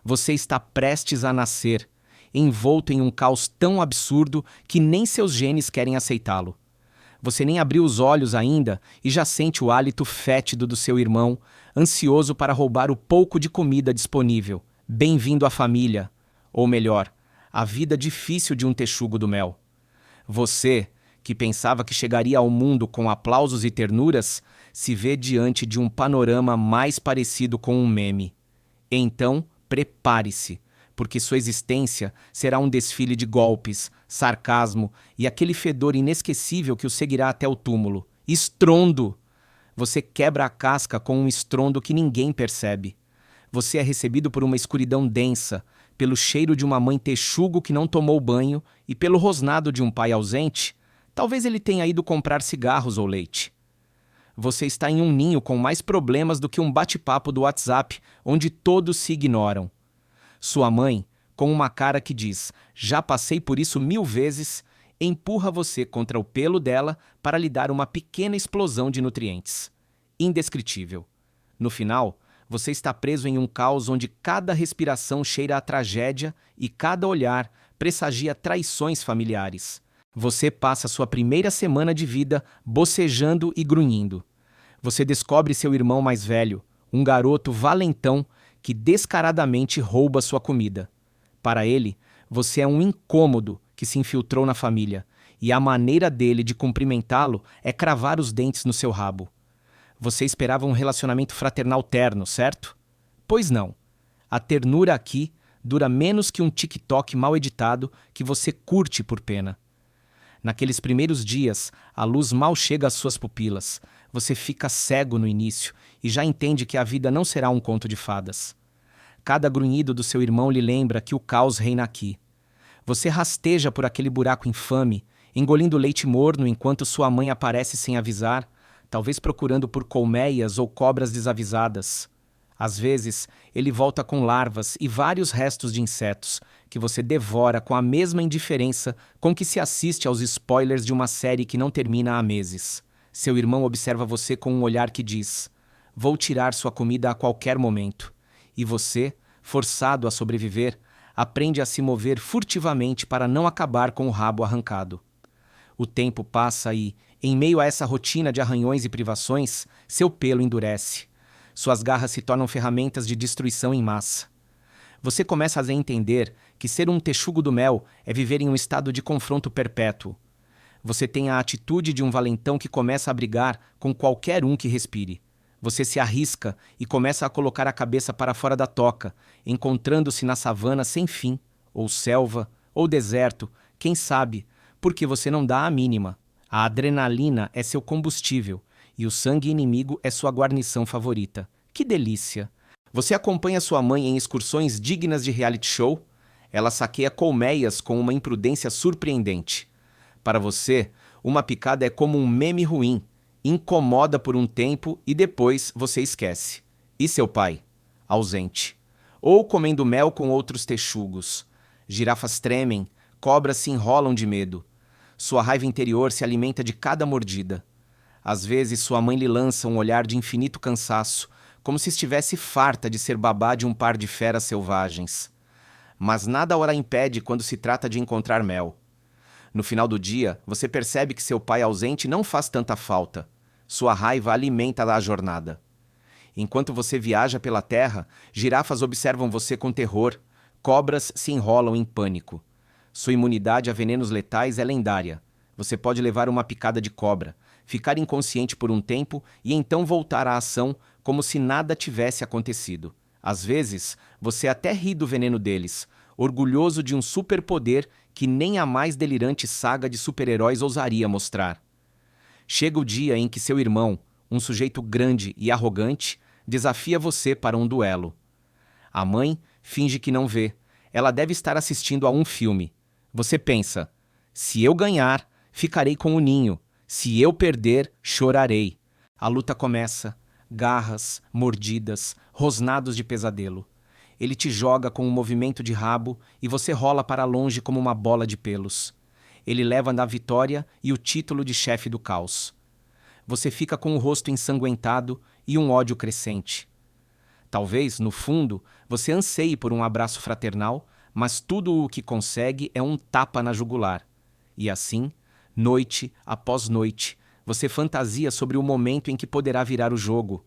Você está prestes a nascer, envolto em um caos tão absurdo que nem seus genes querem aceitá-lo. Você nem abriu os olhos ainda e já sente o hálito fétido do seu irmão, ansioso para roubar o pouco de comida disponível. Bem-vindo à família, ou melhor, à vida difícil de um texugo do mel. Você, que pensava que chegaria ao mundo com aplausos e ternuras, se vê diante de um panorama mais parecido com um meme. Então, prepare-se, porque sua existência será um desfile de golpes, sarcasmo e aquele fedor inesquecível que o seguirá até o túmulo. Estrondo! Você quebra a casca com um estrondo que ninguém percebe. Você é recebido por uma escuridão densa, pelo cheiro de uma mãe texugo que não tomou banho e pelo rosnado de um pai ausente. Talvez ele tenha ido comprar cigarros ou leite. Você está em um ninho com mais problemas do que um bate-papo do WhatsApp, onde todos se ignoram. Sua mãe, com uma cara que diz, já passei por isso 1000 vezes, empurra você contra o pelo dela para lhe dar uma pequena explosão de nutrientes. Indescritível. No final, você está preso em um caos onde cada respiração cheira a tragédia e cada olhar pressagia traições familiares. Você passa sua primeira semana de vida bocejando e grunhindo. Você descobre seu irmão mais velho, um garoto valentão que descaradamente rouba sua comida. Para ele, você é um incômodo que se infiltrou na família, e a maneira dele de cumprimentá-lo é cravar os dentes no seu rabo. Você esperava um relacionamento fraternal terno, certo? Pois não. A ternura aqui dura menos que um TikTok mal editado que você curte por pena. Naqueles primeiros dias, a luz mal chega às suas pupilas. Você fica cego no início e já entende que a vida não será um conto de fadas. Cada grunhido do seu irmão lhe lembra que o caos reina aqui. Você rasteja por aquele buraco infame, engolindo leite morno enquanto sua mãe aparece sem avisar, talvez procurando por colmeias ou cobras desavisadas. Às vezes, ele volta com larvas e vários restos de insetos, que você devora com a mesma indiferença com que se assiste aos spoilers de uma série que não termina há meses. Seu irmão observa você com um olhar que diz: vou tirar sua comida a qualquer momento. E você, forçado a sobreviver, aprende a se mover furtivamente para não acabar com o rabo arrancado. O tempo passa e, em meio a essa rotina de arranhões e privações, seu pelo endurece. Suas garras se tornam ferramentas de destruição em massa. Você começa a entender que ser um texugo do mel é viver em um estado de confronto perpétuo. Você tem a atitude de um valentão que começa a brigar com qualquer um que respire. Você se arrisca e começa a colocar a cabeça para fora da toca, encontrando-se na savana sem fim, ou selva, ou deserto, quem sabe, porque você não dá a mínima. A adrenalina é seu combustível e o sangue inimigo é sua guarnição favorita. Que delícia! Você acompanha sua mãe em excursões dignas de reality show? Ela saqueia colmeias com uma imprudência surpreendente. Para você, uma picada é como um meme ruim. Incomoda por um tempo e depois você esquece. E seu pai? Ausente. Ou comendo mel com outros texugos. Girafas tremem, cobras se enrolam de medo. Sua raiva interior se alimenta de cada mordida. Às vezes sua mãe lhe lança um olhar de infinito cansaço, como se estivesse farta de ser babá de um par de feras selvagens. Mas nada ora impede quando se trata de encontrar mel. No final do dia, você percebe que seu pai ausente não faz tanta falta. Sua raiva alimenta a jornada. Enquanto você viaja pela terra, girafas observam você com terror, cobras se enrolam em pânico. Sua imunidade a venenos letais é lendária. Você pode levar uma picada de cobra, ficar inconsciente por um tempo e então voltar à ação como se nada tivesse acontecido. Às vezes, você até ri do veneno deles, orgulhoso de um superpoder que nem a mais delirante saga de super-heróis ousaria mostrar. Chega o dia em que seu irmão, um sujeito grande e arrogante, desafia você para um duelo. A mãe finge que não vê. Ela deve estar assistindo a um filme. Você pensa: se eu ganhar, ficarei com o ninho. Se eu perder, chorarei. A luta começa. Garras, mordidas, rosnados de pesadelo. Ele te joga com um movimento de rabo e você rola para longe como uma bola de pelos. Ele leva na vitória e o título de chefe do caos. Você fica com o rosto ensanguentado e um ódio crescente. Talvez, no fundo, você anseie por um abraço fraternal, mas tudo o que consegue é um tapa na jugular. E assim, noite após noite, você fantasia sobre o momento em que poderá virar o jogo.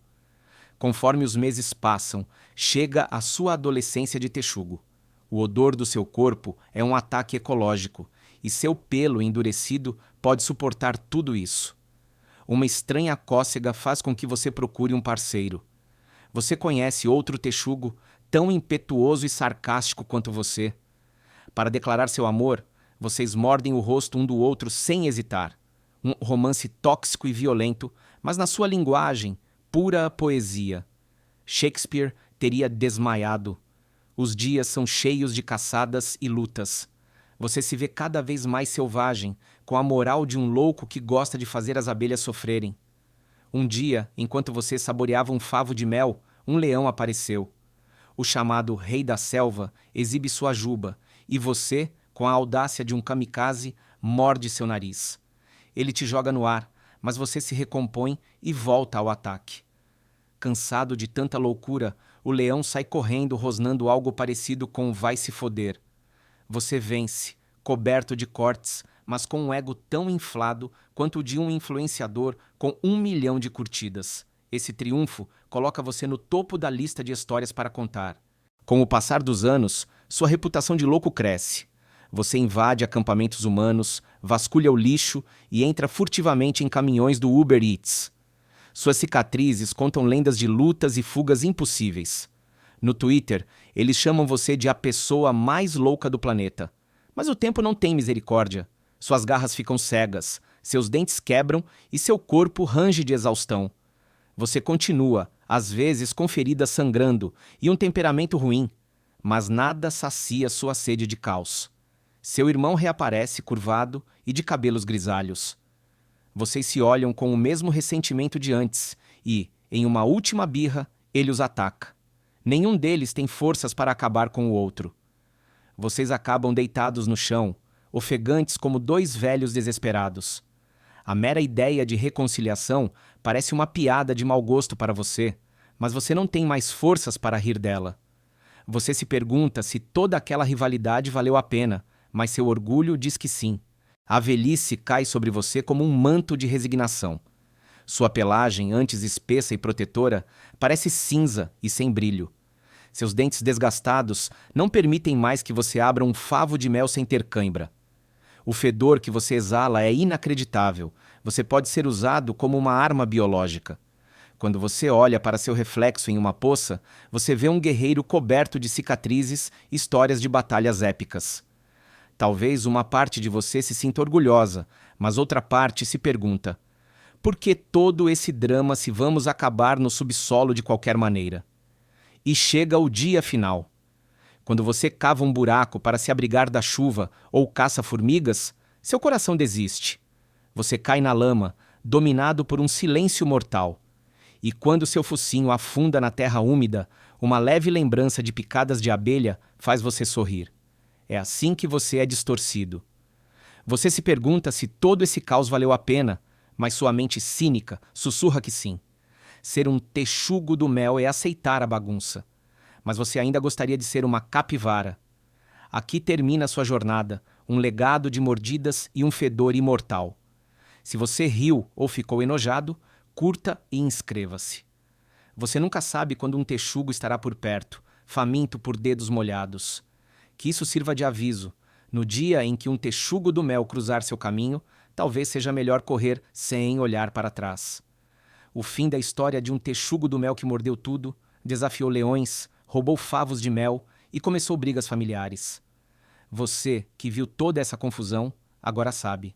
Conforme os meses passam, chega a sua adolescência de texugo. O odor do seu corpo é um ataque ecológico, e seu pelo endurecido pode suportar tudo isso. Uma estranha cócega faz com que você procure um parceiro. Você conhece outro texugo tão impetuoso e sarcástico quanto você. Para declarar seu amor, vocês mordem o rosto um do outro sem hesitar. Um romance tóxico e violento, mas na sua linguagem, pura poesia. Shakespeare teria desmaiado. Os dias são cheios de caçadas e lutas. Você se vê cada vez mais selvagem, com a moral de um louco que gosta de fazer as abelhas sofrerem. Um dia, enquanto você saboreava um favo de mel, um leão apareceu. O chamado Rei da Selva exibe sua juba, e você, com a audácia de um kamikaze, morde seu nariz. Ele te joga no ar, mas você se recompõe e volta ao ataque. Cansado de tanta loucura, o leão sai correndo rosnando algo parecido com "vai se foder". Você vence, coberto de cortes, mas com um ego tão inflado quanto o de um influenciador com 1 milhão de curtidas. Esse triunfo coloca você no topo da lista de histórias para contar. Com o passar dos anos, sua reputação de louco cresce. Você invade acampamentos humanos, vasculha o lixo e entra furtivamente em caminhões do Uber Eats. Suas cicatrizes contam lendas de lutas e fugas impossíveis. No Twitter, eles chamam você de a pessoa mais louca do planeta. Mas o tempo não tem misericórdia. Suas garras ficam cegas, seus dentes quebram e seu corpo range de exaustão. Você continua, às vezes com feridas sangrando e um temperamento ruim, mas nada sacia sua sede de caos. Seu irmão reaparece curvado e de cabelos grisalhos. Vocês se olham com o mesmo ressentimento de antes e, em uma última birra, ele os ataca. Nenhum deles tem forças para acabar com o outro. Vocês acabam deitados no chão, ofegantes como dois velhos desesperados. A mera ideia de reconciliação parece uma piada de mau gosto para você, mas você não tem mais forças para rir dela. Você se pergunta se toda aquela rivalidade valeu a pena, mas seu orgulho diz que sim. A velhice cai sobre você como um manto de resignação. Sua pelagem, antes espessa e protetora, parece cinza e sem brilho. Seus dentes desgastados não permitem mais que você abra um favo de mel sem ter cãibra. O fedor que você exala é inacreditável. Você pode ser usado como uma arma biológica. Quando você olha para seu reflexo em uma poça, você vê um guerreiro coberto de cicatrizes e histórias de batalhas épicas. Talvez uma parte de você se sinta orgulhosa, mas outra parte se pergunta: por que todo esse drama se vamos acabar no subsolo de qualquer maneira? E chega o dia final. Quando você cava um buraco para se abrigar da chuva ou caça formigas, seu coração desiste. Você cai na lama, dominado por um silêncio mortal. E quando seu focinho afunda na terra úmida, uma leve lembrança de picadas de abelha faz você sorrir. É assim que você é distorcido. Você se pergunta se todo esse caos valeu a pena, mas sua mente cínica sussurra que sim. Ser um texugo do mel é aceitar a bagunça. Mas você ainda gostaria de ser uma capivara. Aqui termina sua jornada, um legado de mordidas e um fedor imortal. Se você riu ou ficou enojado, curta e inscreva-se. Você nunca sabe quando um texugo estará por perto, faminto por dedos molhados. Que isso sirva de aviso. No dia em que um texugo do mel cruzar seu caminho, talvez seja melhor correr sem olhar para trás. O fim da história de um texugo do mel que mordeu tudo, desafiou leões, roubou favos de mel e começou brigas familiares. Você, que viu toda essa confusão, agora sabe.